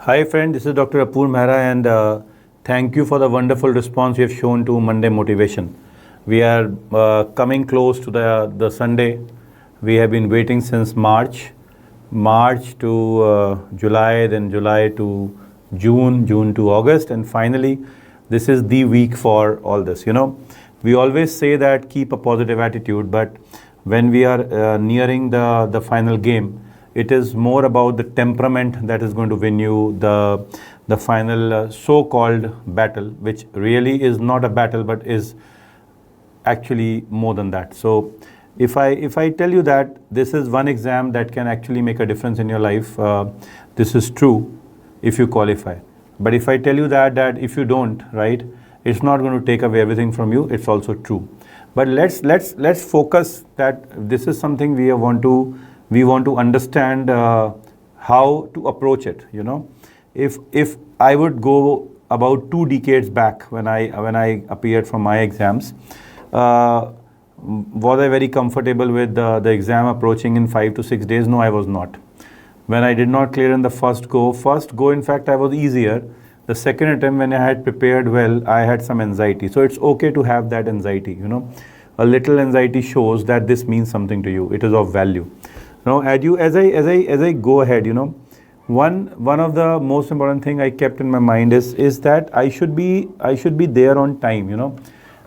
Hi friend, this is Dr. Apoor Mehra and thank you for the wonderful response you have shown to Monday Motivation. We are coming close to the Sunday. We have been waiting since March to July, then July to June, June to August, and finally this is the week for all this. We always say that keep a positive attitude, but when we are nearing the final game, it is more about the temperament that is going to win you the final so-called battle, which really is not a battle but is actually more than that. So if I tell you that this is one exam that can actually make a difference in your life, this is true if you qualify. But if I tell you that if you don't, right, it's not going to take away everything from you. It's also true. But let's focus that this is something we want to understand how to approach it. If I would go about 2 decades back when I appeared for my exams, was I very comfortable with the exam approaching in 5 to 6 days? No, I was not. When I did not clear in the first go, in fact, I was easier. The second attempt, when I had prepared well, I had some anxiety. So it's okay to have that anxiety. A little anxiety shows that this means something to you. It is of value. As I go ahead, one of the most important thing I kept in my mind is that I should be there on time.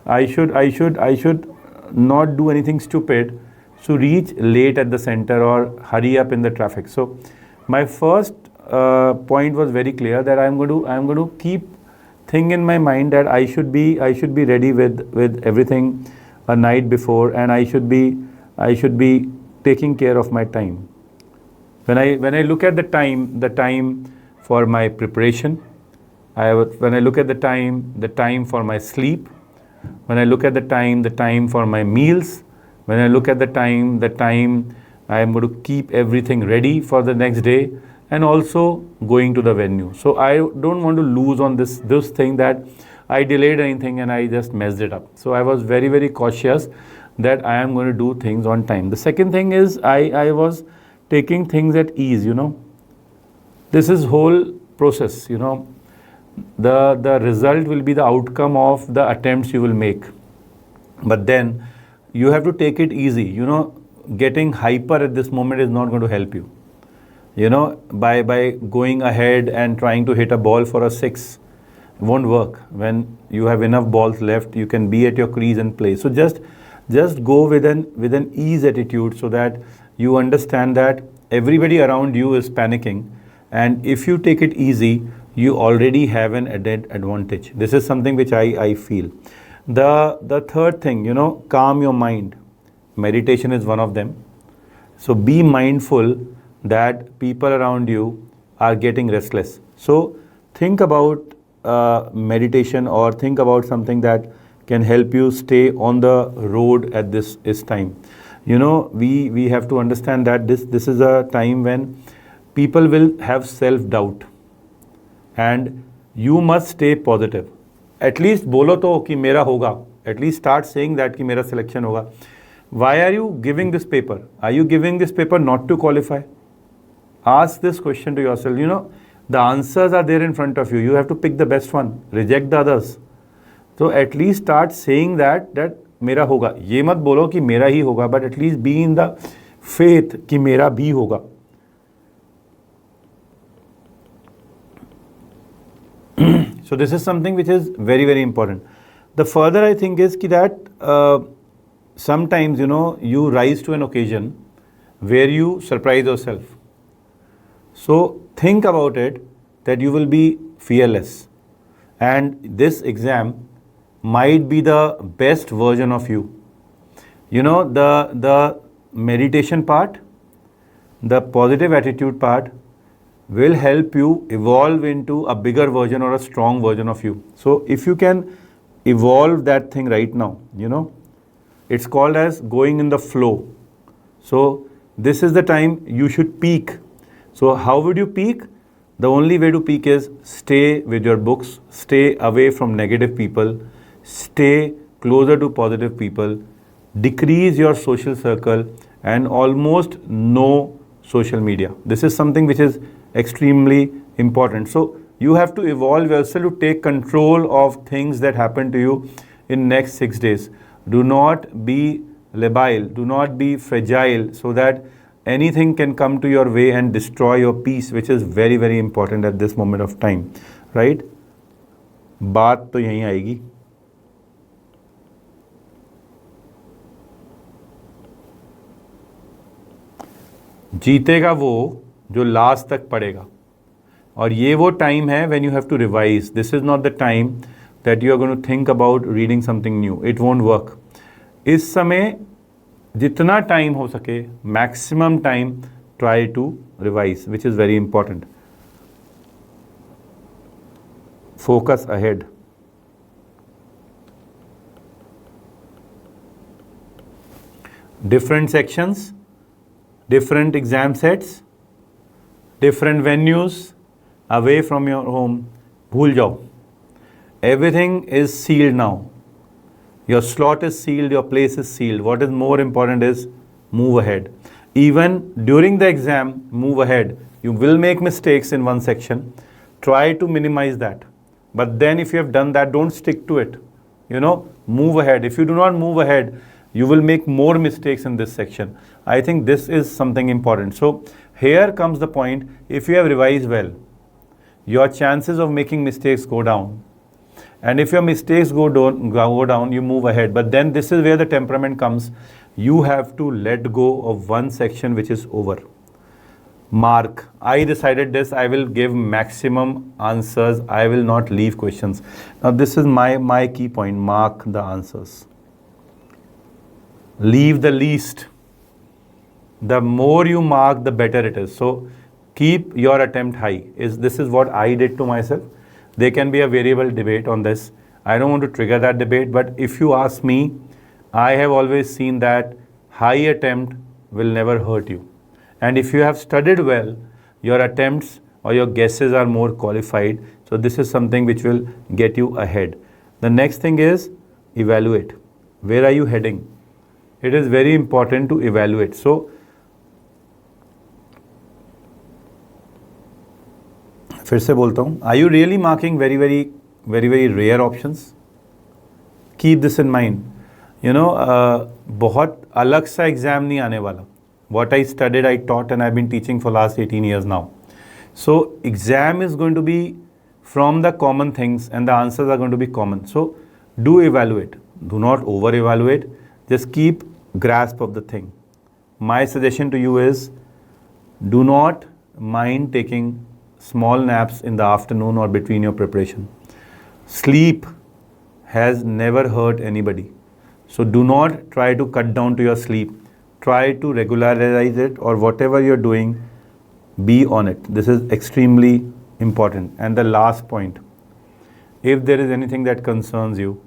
I should not do anything stupid to reach late at the center or hurry up in the traffic. So my first point was very clear that I'm going to keep thing in my mind that I should be ready with everything a night before, and I should be taking care of my time. When I look at the time for my preparation, when I look at the time for my sleep, when I look at the time for my meals, when I look at the time I am going to keep everything ready for the next day, and also going to the venue. So I don't want to lose on this thing that I delayed anything and I just messed it up. So I was very, very cautious that I am going to do things on time. The second thing is I was taking things at ease. This is whole process. The result will be the outcome of the attempts you will make. But then you have to take it easy. Getting hyper at this moment is not going to help you. By going ahead and trying to hit a ball for a 6 won't work. When you have enough balls left, you can be at your crease and play. So just go with an ease attitude, so that you understand that everybody around you is panicking, and if you take it easy, you already have an added advantage. This is something which I feel. The third thing, calm your mind. Meditation is one of them. So be mindful that people around you are getting restless. So think about meditation, or think about something that can help you stay on the road at this time. We have to understand that this is a time when people will have self-doubt, and you must stay positive. At least bolo to ki mera hoga. At least start saying that ki mera selection hoga. Why are you giving this paper? Are you giving this paper not to qualify? Ask this question to yourself. The answers are there in front of you. You have to pick the best one. Reject the others. So at least start saying that मेरा होगा. ये मत बोलो कि मेरा ही होगा, but at least be in the faith कि मेरा भी होगा. So this is something which is very, very important. The further I think is that sometimes you rise to an occasion where you surprise yourself. So think about it, that you will be fearless, and this exam might be the best version of you. The meditation part, the positive attitude part will help you evolve into a bigger version or a strong version of you. So if you can evolve that thing right now, it's called as going in the flow. So this is the time you should peak. So how would you peak? The only way to peak is stay with your books, stay away from negative people, stay closer to positive people, decrease your social circle, and almost no social media. This is something which is extremely important. So you have to evolve yourself to take control of things that happen to you in next 6 days. Do not be labile, do not be fragile, so that anything can come to your way and destroy your peace, which is very, very important at this moment of time, right? बात तो यहीं आएगी. जीतेगा वो जो last तक पढ़ेगा, और ये वो टाइम है when you have to revise. This is not the time that you are going to think about reading something new. It won't work. इस समय जितना टाइम हो सके, maximum time try to revise, which is very important. Focus ahead. Different sections, different exam sets, different venues, away from your home. भूल जाओ. Everything is sealed now. Your slot is sealed, your place is sealed. What is more important is move ahead. Even during the exam, move ahead. You will make mistakes in one section. Try to minimize that. But then if you have done that, don't stick to it. Move ahead. If you do not move ahead, you will make more mistakes in this section. I think this is something important. So here comes the point. If you have revised well, your chances of making mistakes go down. And if your mistakes go down, you move ahead. But then this is where the temperament comes. You have to let go of one section which is over. Mark. I decided this. I will give maximum answers. I will not leave questions. Now this is my key point. Mark the answers. Leave the least. The more you mark, the better it is. So keep your attempt high. This is what I did to myself. There can be a variable debate on this. I don't want to trigger that debate, but if you ask me, I have always seen that high attempt will never hurt you. And if you have studied well, your attempts or your guesses are more qualified. So this is something which will get you ahead. The next thing is evaluate. Where are you heading? It is very important to evaluate. So फिर से बोलता हूँ, are you really marking very, very, very, very rare options? Keep this in mind. बहुत अलग सा exam नहीं आने वाला. What I studied, I taught, and I've been teaching for last 18 years now. So exam is going to be from the common things, and the answers are going to be common. So do evaluate. Do not over-evaluate. Just keep grasp of the thing. My suggestion to you is, do not mind taking small naps in the afternoon or between your preparation. Sleep has never hurt anybody. So do not try to cut down to your sleep. Try to regularize it, or whatever you're doing, be on it. This is extremely important. And the last point, if there is anything that concerns you,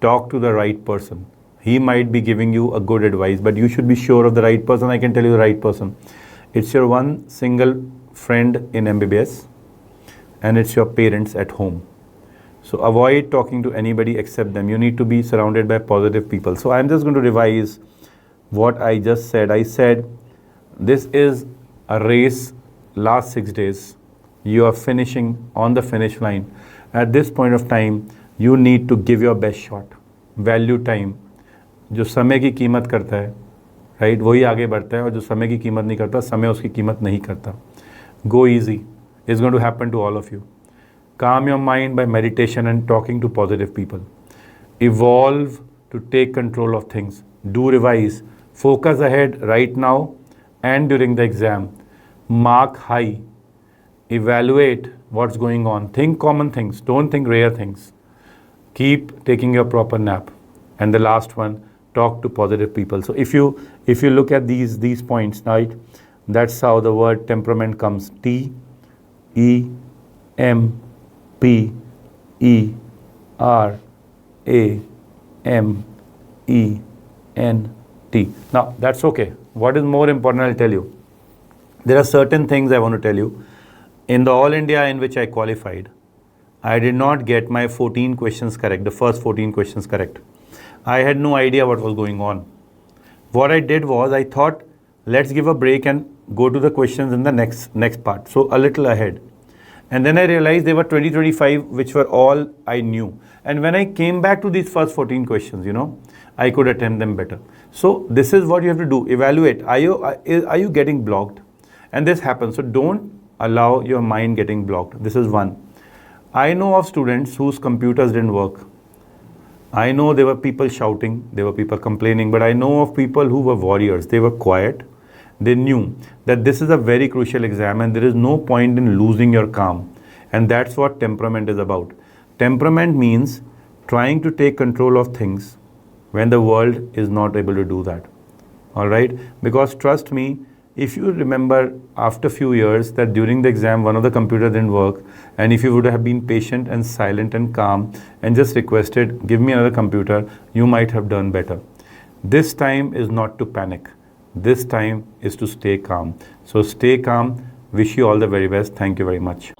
talk to the right person. He might be giving you a good advice, but you should be sure of the right person. I can tell you the right person. It's your one single friend in MBBS, and it's your parents at home. So avoid talking to anybody except them. You need to be surrounded by positive people. So I'm just going to revise what I just said. I said this is a race, last 6 days. You are finishing on the finish line. At this point of time, you need to give your best shot. Value time. जो समय की कीमत करता है, right, वही आगे बढ़ता है, और जो समय की कीमत नहीं करता, समय उसकी कीमत नहीं करता. Go easy. It's going to happen to all of you. Calm your mind by meditation and talking to positive people. Evolve to take control of things. Do revise. Focus ahead right now and during the exam. Mark high. Evaluate what's going on. Think common things. Don't think rare things. Keep taking your proper nap. And the last one, talk to positive people. So if you look at these points, right, that's how the word temperament comes. T-E-M-P-E-R-A-M-E-N-T. Now that's okay. What is more important, I'll tell you. There are certain things I want to tell you. In the All India in which I qualified, I did not get my 14 questions correct, the first 14 questions correct. I had no idea what was going on. What I did was, I thought, let's give a break and go to the questions in the next part. So a little ahead. And then I realized there were 20, 25, which were all I knew. And when I came back to these first 14 questions, I could attempt them better. So this is what you have to do. Evaluate. Are you getting blocked? And this happens. So don't allow your mind getting blocked. This is one. I know of students whose computers didn't work. I know there were people shouting, there were people complaining, but I know of people who were warriors. They were quiet. They knew that this is a very crucial exam and there is no point in losing your calm. And that's what temperament is about. Temperament means trying to take control of things when the world is not able to do that. All right? Because trust me, if you remember after a few years that during the exam one of the computer didn't work, and if you would have been patient and silent and calm and just requested, give me another computer, you might have done better. This time is not to panic. This time is to stay calm. So stay calm. Wish you all the very best. Thank you very much.